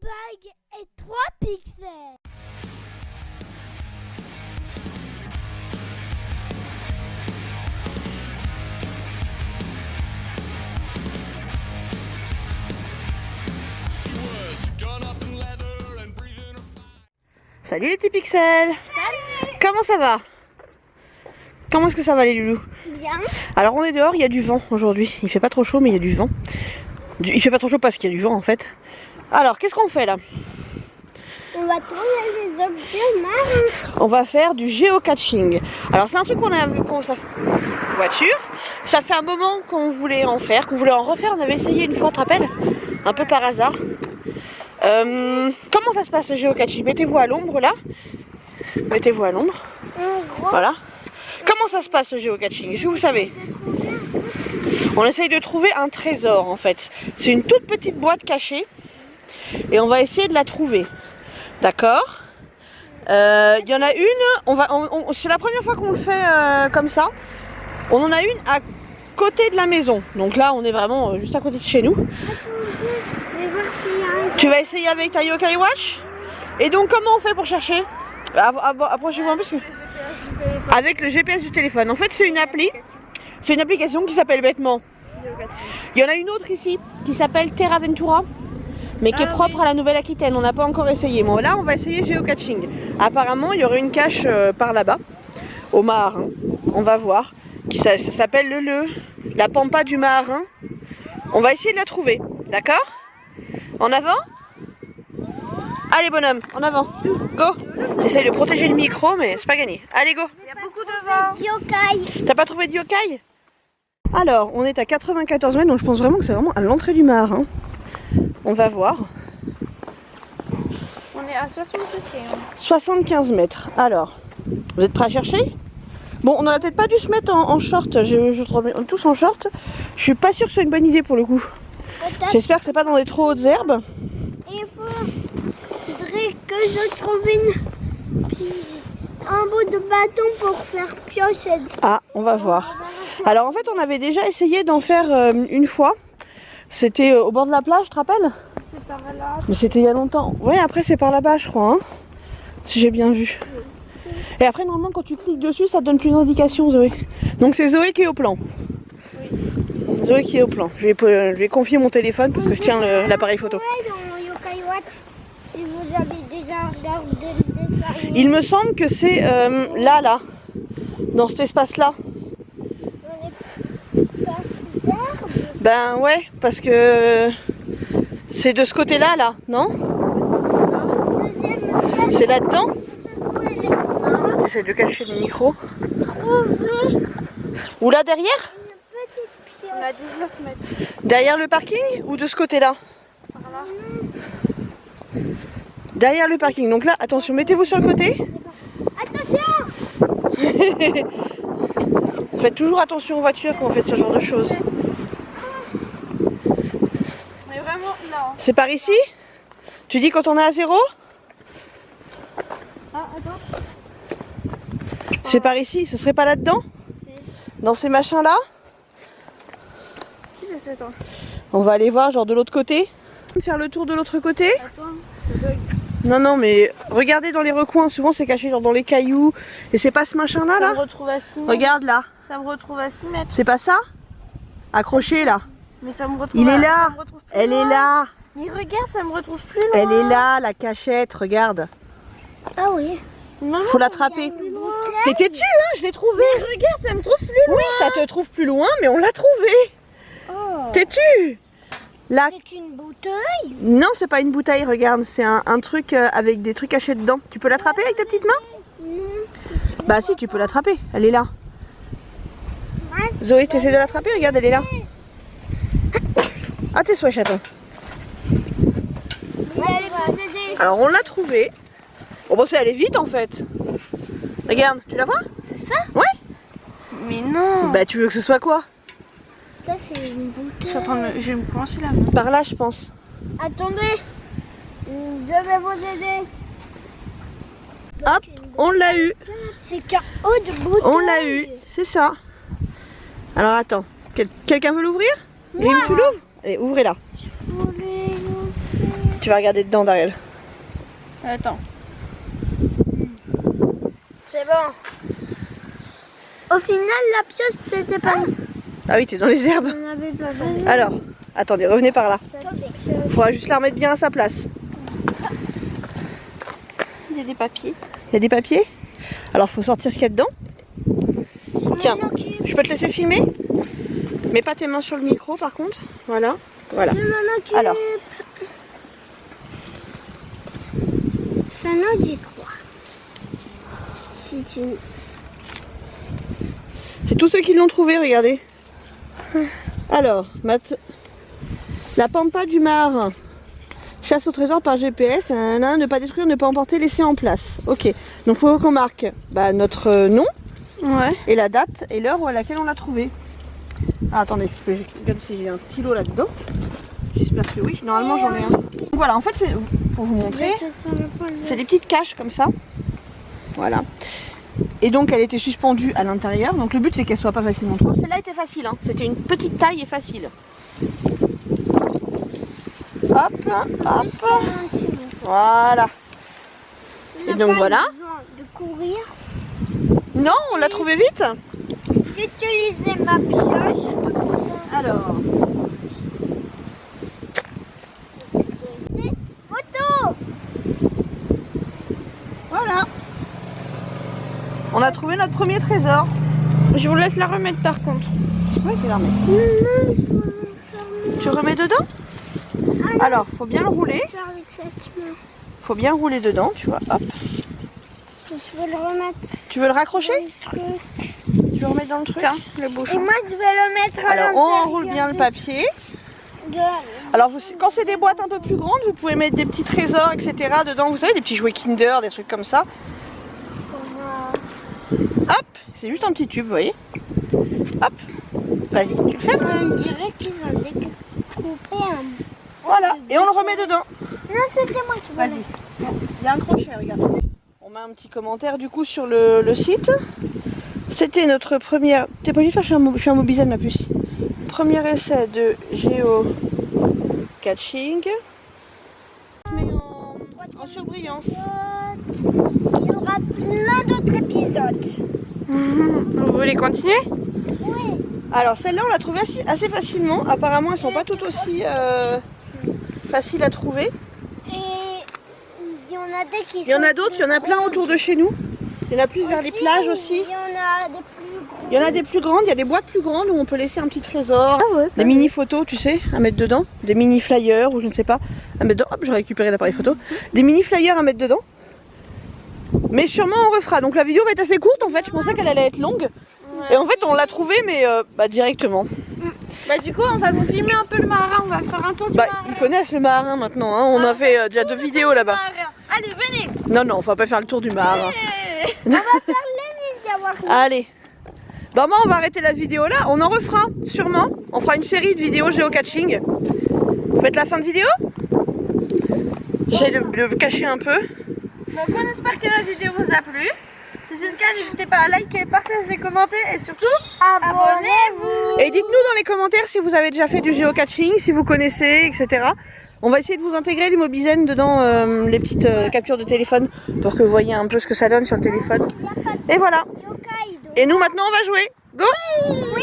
bague et 3 pixels. Salut les petits pixels. Salut. Comment ça va? Comment est-ce que ça va les loulous? Bien. Alors on est dehors, il y a du vent aujourd'hui. Il fait pas trop chaud mais il y a du vent. Il fait pas trop chaud parce qu'il y a du vent en fait. Alors qu'est-ce qu'on fait là? On va tourner les objets marins. On va faire du géocaching. Alors c'est un truc qu'on a vu pour sa voiture. Ça fait un moment qu'on voulait en faire, qu'on voulait en refaire. On avait essayé une fois, tu te rappelles? Un peu par hasard. Comment ça se passe le géocaching? Mettez-vous à l'ombre là. Mettez-vous à l'ombre. Voilà. Comment ça se passe le géocaching? Est-ce que vous savez? On essaye de trouver un trésor en fait. C'est une toute petite boîte cachée. Et on va essayer de la trouver. D'accord? Il y en a une, c'est la première fois qu'on le fait comme ça. On en a une à côté de la maison. Donc là on est vraiment juste à côté de chez nous. Tu vas essayer avec ta Yokai Watch? Et donc comment on fait pour chercher? Approchez-vous un peu. Avec le GPS du téléphone. En fait c'est une appli. C'est une application qui s'appelle bêtement. Il y en a une autre ici qui s'appelle Terra Ventura. Mais qui est propre à la Nouvelle-Aquitaine, on n'a pas encore essayé. Bon là on va essayer géocaching. Apparemment il y aurait une cache par là-bas, au Maharin. On va voir. Ça s'appelle la Pampa du Maharin. On va essayer de la trouver, d'accord? En avant? Allez bonhomme, en avant. Go. J'essaye de protéger le micro mais c'est pas gagné. Allez go. Il y a beaucoup de vent. Yokai. T'as pas trouvé de yokai? Alors on est à 94 mètres, donc je pense vraiment que c'est vraiment à l'entrée du Maharin. On va voir. On est à 75 mètres. Alors, vous êtes prêts à chercher? Bon, on n'aurait peut-être pas dû se mettre en short. On est tous en short. Je suis pas sûre que ce soit une bonne idée pour le coup. J'espère que c'est pas dans des trop hautes herbes. Il faudrait que je trouve un bout de bâton pour faire piocher. Ah, on va voir. Alors en fait, on avait déjà essayé d'en faire une fois. C'était au bord de la plage, tu te rappelles? C'est par là. Mais c'était il y a longtemps. Ouais, après c'est par là-bas, je crois. Hein, si j'ai bien vu. Et après, normalement, quand tu cliques dessus, ça te donne plus d'indications, Zoé. Donc c'est Zoé qui est au plan. Oui. Zoé qui est au plan. Je vais confier mon téléphone parce que je tiens l'appareil photo. Dans Yokai Watch, si vous avez déjà regardé le dessin. Il me semble que c'est là, dans cet espace-là. Ben ouais, parce que c'est de ce côté-là, là, non? C'est là-dedans? J'essaie de cacher le micro. Ou là derrière? On a 19 mètres. Derrière le parking ou de ce côté-là? Par là. Derrière le parking. Donc là, attention, mettez-vous sur le côté. Attention! Faites toujours attention aux voitures quand vous faites ce genre de choses. Mais vraiment, là. C'est par ici? Tu dis quand on est à 0? Ah, attends. C'est par ici, ce serait pas là-dedans? Dans ces machins-là? Si, je sais, attends. On va aller voir, genre de l'autre côté. Faire le tour de l'autre côté? Attends, je bug. Non, mais regardez dans les recoins, souvent c'est caché genre dans les cailloux. Et c'est pas ce machin-là, Ça me là? retrouve à 6 mètres. Regarde là. Ça me retrouve à 6 mètres. C'est pas ça? Accroché là. Mais ça me retrouve Il à... est là. ça me retrouve plus Elle est loin. là. Mais regarde, ça me retrouve plus loin. Elle est là, la cachette, regarde. Ah oui. Maman, Faut l'attraper. T'étais dessus, hein? Je l'ai trouvé. Mais regarde, ça me trouve plus loin. Oui, ça te trouve plus loin, mais on l'a trouvé. Oh. T'es-tu? Là. C'est une bouteille. Non, c'est pas une bouteille, regarde. C'est un truc avec des trucs cachés dedans. Tu peux l'attraper avec ta petite main? Non. Bah si, tu peux l'attraper. Elle est là. Zoé, tu essaies de l'attraper? Regarde, elle est là. Ah, t'es souhait, chaton. Alors, on l'a trouvée. Bon, bon, c'est aller vite en fait. Regarde, tu la vois? C'est ça? Ouais. Mais non. Bah, tu veux que ce soit quoi? Ça, c'est une bouteille. Je vais me coincer la main. Par là, je pense. Attendez. Je vais vous aider. Hop, on l'a eu. C'est qu'un haut de bouteille. On l'a eu, c'est ça. Alors attends, quelqu'un veut l'ouvrir? Grim, tu l'ouvres? Allez, ouvrez-la. Je voulais l'ouvrir. Tu vas regarder dedans, Dariel. Attends. C'est bon. Au final, la pioche, c'était pas... Ah oui, t'es dans les herbes. On avait pas besoin. Alors, attendez, revenez par là. Attendez. Faudra juste la remettre bien à sa place. Il y a des papiers. Il y a des papiers. Alors, faut sortir ce qu'il y a dedans. Tiens, je peux te laisser filmer. Mets pas tes mains sur le micro, par contre. Voilà, voilà. Je m'en occupe. Alors. Ça nous dit quoi? C'est tous ceux qui l'ont trouvé, regardez. Alors, la pampa du Mar. Chasse au trésor par GPS. Ne pas détruire, ne pas emporter, laisser en place. Ok, donc il faut qu'on marque notre nom. Ouais. Et la date et l'heure à laquelle on l'a trouvé. Ah, attendez, parce que regarde si j'ai un stylo là-dedans. J'espère que oui. Normalement, j'en ai un. Donc voilà, en fait, c'est pour vous montrer. C'est des petites caches comme ça. Voilà. Et donc, elle était suspendue à l'intérieur. Donc, le but, c'est qu'elle soit pas facilement trouvable. Celle-là était facile. Hein. C'était une petite taille et facile. Hop, hop. Voilà. Et donc, voilà. De courir. Non, on l'a trouvé vite. J'utilisais ma pioche. Alors. Photo. Voilà. On a trouvé notre premier trésor. Je vous laisse la remettre par contre. Ouais, je vais la remettre. Tu remets dedans? Alors, faut bien le rouler. Avec cette main. Faut bien rouler dedans, tu vois. Hop. Je vais le remettre. Tu veux le raccrocher? Dans le truc. Tu veux le remettre dans le truc? Tiens, le Et bouchon. moi, je vais le mettre à Alors, on l'intérieur enroule bien le papier. de- Alors, quand c'est des boîtes un peu plus grandes, vous pouvez mettre des petits trésors, etc. dedans. Vous savez, des petits jouets Kinder, des trucs comme ça. Hop, c'est juste un petit tube, vous voyez. Hop, vas-y, tu le fais. On dirait qu'ils ont découpé un... Voilà, et on le remet dedans. Non, c'était moi qui voulais. Vas-y. Il y a un crochet, regarde. On met un petit commentaire du coup sur le site. C'était notre première... T'es pas obligé de faire, je suis un Mobizène ma puce. Premier essai de géocaching. Mais en surbrillance. Il y aura plein d'autres épisodes. Vous voulez continuer? Oui. Alors celle-là on l'a trouvée assez facilement. Apparemment elles sont pas toutes aussi faciles à trouver. Et il y en a des qui sont... Il y en a d'autres, il y en a plein autour de chez nous. Il y en a plus vers les plages aussi. Il y en a des plus gros. Il y en a des plus grandes, il y a des boîtes plus grandes où on peut laisser un petit trésor. Des mini photos, tu sais, à mettre dedans. Des mini flyers ou je ne sais pas, à mettre dedans. Hop, j'ai récupéré l'appareil photo. Des mini flyers à mettre dedans. Mais sûrement on refera. Donc la vidéo va être assez courte en fait. Je pensais qu'elle allait être longue. Et en fait on l'a trouvée mais directement. Bah du coup on va vous filmer un peu le marin, on va faire un tour du marin. Ils connaissent le marin maintenant, hein. On a fait déjà 2 vidéos là-bas. Allez venez. Non, on va pas faire le tour du marin. On va faire les Ninja Warriors. Allez. Bah moi on va arrêter la vidéo là, on en refera sûrement. On fera une série de vidéos géocaching. Vous faites la fin de vidéo? J'essaie de le cacher un peu. Donc on espère que la vidéo vous a plu. Si c'est le cas, n'hésitez pas à liker, partager, commenter et surtout abonnez-vous. Et dites-nous dans les commentaires si vous avez déjà fait du géocaching, si vous connaissez, etc. On va essayer de vous intégrer les Mobizène dedans, les petites captures de téléphone pour que vous voyez un peu ce que ça donne sur le téléphone. Et voilà. Et nous maintenant on va jouer. Go! Oui.